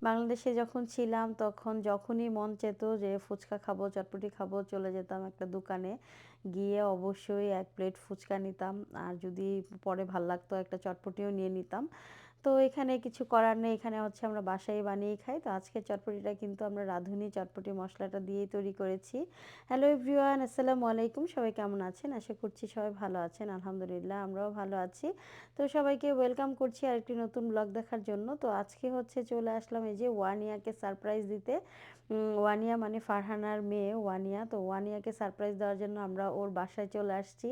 বাংলাদেশে যখন ছিলাম তখন যখনই মন চেত যে ফুচকা খাবো, চটপটি খাবো, চলে যেতাম একটা দোকানে। গিয়ে অবশ্যই ১ প্লেট ফুচকা নিতাম। আর যদি পরে ভাল লাগতো একটা চটপটিও নিয়ে নিতাম। তো এখানে কিছু করার নেই। এখানে হচ্ছে আমরা বাসায় বানিয়ে খাই। তো আজকের চটপটিটা কিন্তু আমরা রাঁধুনি চটপটি মসলাটা দিয়েই তৈরি করেছি। হ্যালো এভরিওয়ান, আসসালামু আলাইকুম। সবাই কেমন আছেন? আশা করছি সবাই ভালো আছেন। আলহামদুলিল্লাহ আমরাও ভালো আছি। তো সবাইকে ওয়েলকাম করছি আরেকটি নতুন ব্লগ দেখার জন্য। তো আজকে হচ্ছে চলে আসলাম এই যে ওয়ানিয়াকে সারপ্রাইজ দিতে। ওয়ানিয়া মানে ফারহানার মেয়ে ওয়ানিয়া। তো ওয়ানিয়াকে সারপ্রাইজ দেওয়ার জন্য আমরা ওর বাসায় চলে আসছি।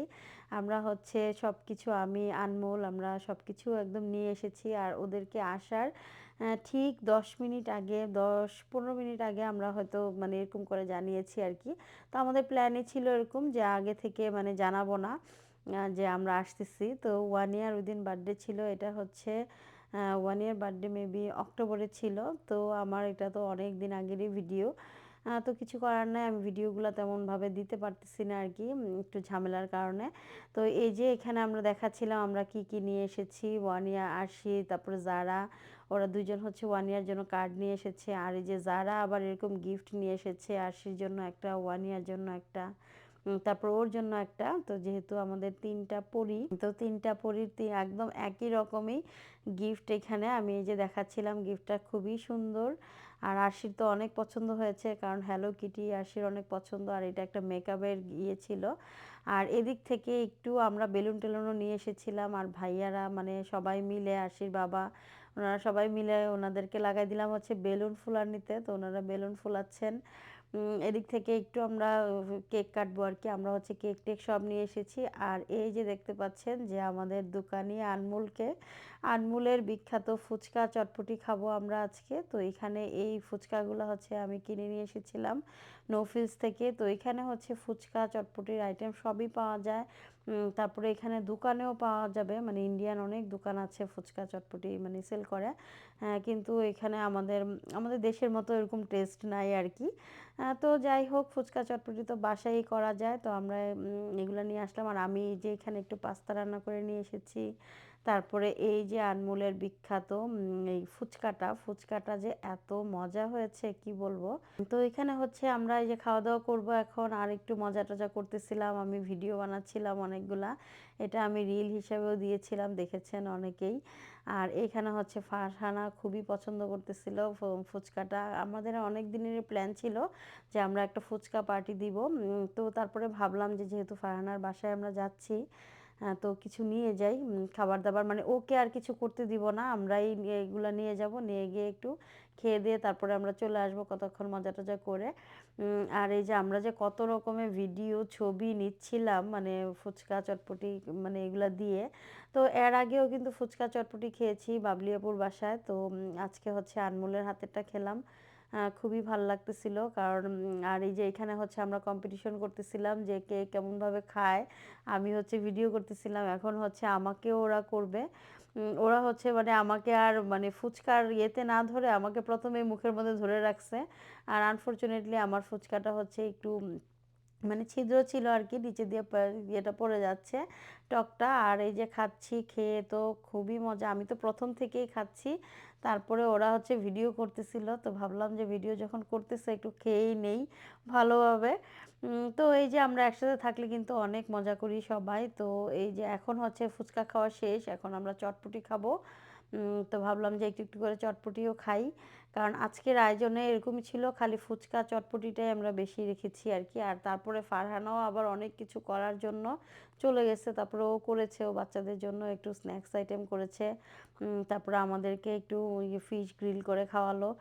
আমরা হচ্ছে সব কিছু আমি, আনমোল আমরা সব কিছু একদম নিয়ে এসেছি। আর ওদেরকে আসার ঠিক ১০ মিনিট আগে ১০-১৫ মিনিট আগে আমরা হয়তো মানে এরকম করে জানিয়েছি আর কি। তো আমাদের প্ল্যানই ছিল এরকম যে আগে থেকে মানে জানাবো না যে আমরা আসতেছি। তো ওয়ানিয়ার ওইদিন বার্থডে ছিল। এটা হচ্ছে 1 ইয়ার বার্থডে মেবি অক্টোবরে ছিল। তো আমার এটা তো অনেক দিন আগেরই ভিডিও। তো কিছু করার নাই, আমি ভিডিওগুলো তেমনভাবে দিতে পারতেছি না আর কি, একটু ঝামেলার কারণে। তো এই যে এখানে আমরা দেখাচ্ছিলাম আমরা কি কি নিয়ে এসেছি। ওয়ানিয়া, আরশি, তারপরে জারা, ওরা দুইজন হচ্ছে ওয়ানিয়ার জন্য কার্ড নিয়ে এসেছে। আর এই যে জারা আবার এরকম গিফট নিয়ে এসেছে, আরশির জন্য একটা, ওয়ানিয়ার জন্য একটা, তারপর ওর জন্য একটা। তো যেহেতু আমাদের ৩টা পরী, তো ৩টা পরীর একদম একই রকমই গিফট। এখানে আমি এই যে দেখাচ্ছিলাম, গিফটটা খুবই সুন্দর। আর আরশির তো অনেক পছন্দ হয়েছে, কারণ হ্যালো কিটি আরশির অনেক পছন্দ। আর এটা একটা মেকআপের ইয়ে ছিল। আর এদিক থেকে একটু আমরা বেলুন টেলুনও নিয়ে এসেছিলাম। আর ভাইয়ারা মানে সবাই মিলে, আরশির বাবা, ওনারা সবাই মিলে ওনাদেরকে লাগাই দিলাম হচ্ছে বেলুন ফুলানিতে। তো ওনারা বেলুন ফুলাচ্ছেন। এদিক থেকে একটু আমরা কেক কাটবো আর কি। আমরা হচ্ছে কেক টেক সব নিয়ে এসেছি। আর এই যে দেখতে পাচ্ছেন যে আমাদের দোকানি আনমুলকে, আনমুলের বিখ্যাত ফুচকা চটপটি খাবো আমরা আজকে। তো এখানে এই ফুচকাগুলো হচ্ছে আমি কিনে নিয়ে এসেছিলাম নৌফিলস থেকে। তো এখানে হচ্ছে ফুচকা চটপটির আইটেম সবই পাওয়া যায়। তারপরে এখানে দোকানেও পাওয়া যাবে, মানে ইন্ডিয়ান অনেক দোকান আছে ফুচকা চটপটি মানে সেল করে। কিন্তু এখানে আমাদের আমাদের দেশের মতো এরকম টেস্ট নাই আর কি। তো যাই হোক, ফুচকা চটপটি তো বাসায়ই করা যায়। তো আমরা এগুলো নিয়ে আসলাম। আর আমি যে এখানে একটু পাস্তা রান্না করে নিয়ে এসেছি। তারপরে এই যে আনমুলের বিখ্যাত এই ফুচকাটা যে এত মজা হয়েছে কি বলবো। তো এখানে হচ্ছে আমরা এই যে খাওয়া দাওয়া করবো এখন। আর একটু মজা টজা করতেছিলাম, আমি ভিডিও বানাচ্ছিলাম অনেকগুলা। এটা আমি রিল হিসেবেও দিয়েছিলাম, দেখেছেন অনেকেই। আর এখানে হচ্ছে ফারহানা খুবই পছন্দ করতেছিল ফুচকাটা। আমাদের অনেক দিনের প্ল্যান ছিল যে আমরা একটা ফুচকা পার্টি দিব। তো তারপরে ভাবলাম যে যেহেতু ফারহানার বাসায় আমরা যাচ্ছি, তো কিছু নিয়ে যাই খাবার দাবার, মানে ওকে আর কিছু করতে দিব না, আমরাই এগুলো নিয়ে যাব, নিয়ে গিয়ে একটু খেয়ে দিয়ে তারপরে আমরা চলে আসবো কতক্ষণ মজা টজা করে। আর এই যে আমরা যে কত রকমের ভিডিও ছবি নিচ্ছিলাম মানে ফুচকা চটপটি মানে এগুলা দিয়ে। তো এর আগেও কিন্তু ফুচকা চটপটি খেয়েছি বাবলিয়াপুর বাসায়। তো আজকে হচ্ছে আনমুলের হাতেরটা খেলাম। খুবই ভাল লাগতেছিল, কারণ আর এই যে এখানে হচ্ছে আমরা কম্পিটিশন করতেছিলাম যে কে কেমনভাবে খায়। আমি হচ্ছে ভিডিও করতেছিলাম, এখন হচ্ছে আমাকেও ওরা করবে। ওরা হচ্ছে মানে আমাকে আর মানে ফুচকার ইয়েতে না ধরে আমাকে প্রথমে মুখের মধ্যে ধরে রাখছে। আর আনফরচুনেটলি আমার ফুচকাটা হচ্ছে একটু মানে ছিদ্র ছিল আর কি, নিচে দিয়ে ইয়েটা পড়ে যাচ্ছে টকটা। আর এই যে খাচ্ছি, খেয়ে তো খুবই মজা। আমি তো প্রথম থেকেই খাচ্ছি। তারপরে ওরা হচ্ছে ভিডিও করতেছিল, তো ভাবলাম যে ভিডিও যখন করতেছে একটু খেয়েই নেই ভালোভাবে। তো এই যে আমরা একসাথে থাকলে কিন্তু অনেক মজা করি সবাই। তো এই যে এখন হচ্ছে ফুচকা খাওয়া শেষ, এখন আমরা চটপটি খাবো। তো ভাবলাম যে একটু একটু করে চটপটিও খাই, কারণ আজকের আয়োজনে এরকমই ছিল, খালি ফুচকা চটপটিটাই আমরা বেশি রেখেছি আর কি। আর তারপরে ফারহানাও আবার অনেক কিছু করার জন্য চলে গেছে, তারপরে ও করেছে, ও বাচ্চাদের জন্য একটু স্ন্যাক্স আইটেম করেছে। তারপরে আমাদেরকে একটু ফিশ গ্রিল করে খাওয়ালো।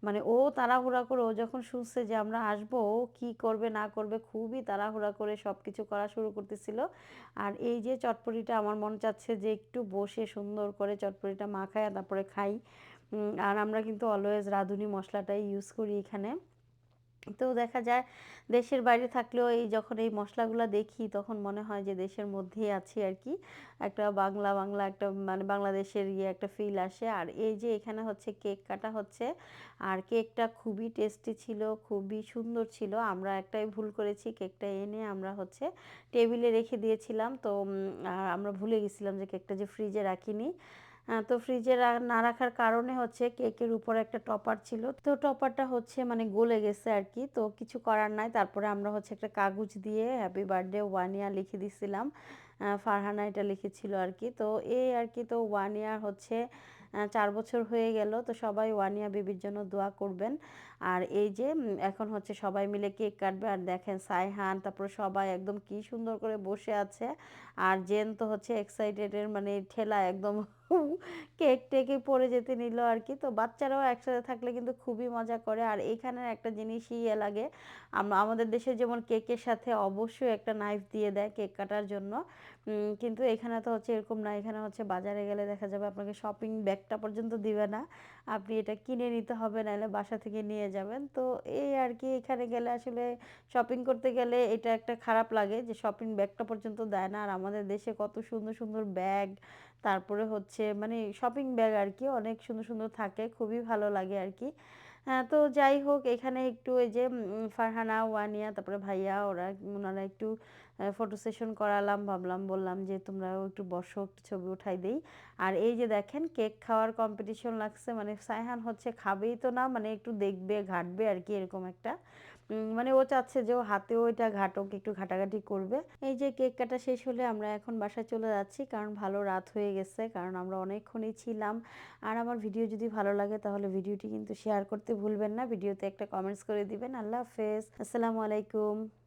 মানে ও তাড়াহুড়া করে, ও যখন শুনছে যে আমরা আসবো, ও কী করবে না করবে খুবই তাড়াহুড়া করে সব কিছু করা শুরু করতেছিল। আর এই যে চটপটিটা আমার মন চাচ্ছে যে একটু বসে সুন্দর করে চটপটিটা মাখায় তারপরে খাই। আর আমরা কিন্তু অলওয়েজ রাঁধুনি মশলাটাই ইউজ করি এখানে। তো দেখা যায় দেশের বাইরে থাকলেও এই যখন এই মশলাগুলা দেখি তখন মনে হয় যে দেশের মধ্যেই আছি আর কি। একটা বাংলা বাংলা একটা মানে বাংলাদেশের ইয়ে একটা ফিল আসে। আর এই যে এখানে হচ্ছে কেক কাটা হচ্ছে। আর কেকটা খুবই টেস্টি ছিল, খুবই সুন্দর ছিল। আমরা একটাই ভুল করেছি, কেকটা এনে আমরা হচ্ছে টেবিলে রেখে দিয়েছিলাম। তো আর আমরা ভুলে গেছিলাম যে কেকটা যে ফ্রিজে রাখিনি। তো ফ্রিজে না রাখার কারণে হচ্ছে কেকের উপরে একটা টপার ছিল। তো টপারটা হচ্ছে মানে গলে গেছে আরকি। তো কিছু করার নাই। তারপরে আমরা হচ্ছে একটা কাগজ দিয়ে হ্যাপি বার্থডে ওয়ানিয়া লিখে দিছিলাম। ফারহানা এটা লিখেছিল আরকি। তো এই আরকি তো ওয়ানিয়া হচ্ছে ৪ বছর হয়ে গেল। তো সবাই ওয়ানিয়া বেবির জন্য দোয়া করবেন। আর এই যে এখন হচ্ছে সবাই মিলে কেক কাটবে। আর দেখেন সায়হান তারপরে সবাই একদম কি সুন্দর করে বসে আছে। আর জেন তো হচ্ছে এক্সাইটেড এর মানে ঠেলায় একদম কেক টেকে পড়ে যেতে নিল আরকি। তো বাচ্চারাও একসাথে থাকলে কিন্তু খুবই মজা করে। আর এইখানের একটা জিনিসই লাগে, আমাদের দেশে যেমন কেকের সাথে অবশ্যই একটা নাইফ দিয়ে দেয় কেক কাটার জন্য। কিন্তু এখানে তো হচ্ছে এরকম না। এখানে হচ্ছে বাজারে গেলে দেখা যাবে আপনাকে শপিং ব্যাগটা পর্যন্ত দিবে না। আপনি এটা কিনে নিতে হবে, নাহলে বাসা থেকে নিয়ে যাবেন। তো এই আরকি এখানে গেলে আসলে শপিং করতে গেলে এটা একটা খারাপ লাগে যে শপিং ব্যাগটা পর্যন্ত দেয় না। আর আমাদের দেশে কত সুন্দর, সুন্দর ব্যাগ, তারপরে হচ্ছে মানে শপিং ব্যাগ আরকি অনেক সুন্দর, সুন্দর থাকে। খুবই ভালো লাগে আরকি। তো যাই হোক এখানে একটু এই যে ফারহানা, ওয়ানিয়া তারপরে ভাইয়া উনারা একটু ফটো সেশন করালাম। বললাম যে তোমরাও একটু বসো, একটু ছবি উঠাই দেই। আর এই যে দেখেন কেক খাওয়ার কম্পিটিশন লাগছে। মানে সায়হান হচ্ছে খাবেই তো না, মানে একটু দেখবে, ঘাঁটবে আরকি এরকম একটা। মানে ও চাচ্ছে যে ও হাতেও এটা ঘাঁটুক, একটু ঘাটাঘাটি করবে। এই যে কেক কাটা শেষ হলে আমরা এখন বাসায় চলে যাচ্ছি। কারণ ভালো রাত হয়ে গেছে। কারণ আমরা অনেকক্ষণই ছিলাম। আর আমার ভিডিও যদি ভালো লাগে তাহলে ভিডিওটি কিন্তু শেয়ার করতে ভুলবেন না। ভিডিওতে একটা কমেন্টস করে দিবেন। আল্লাহ হাফেজ। আসসালামু আলাইকুম।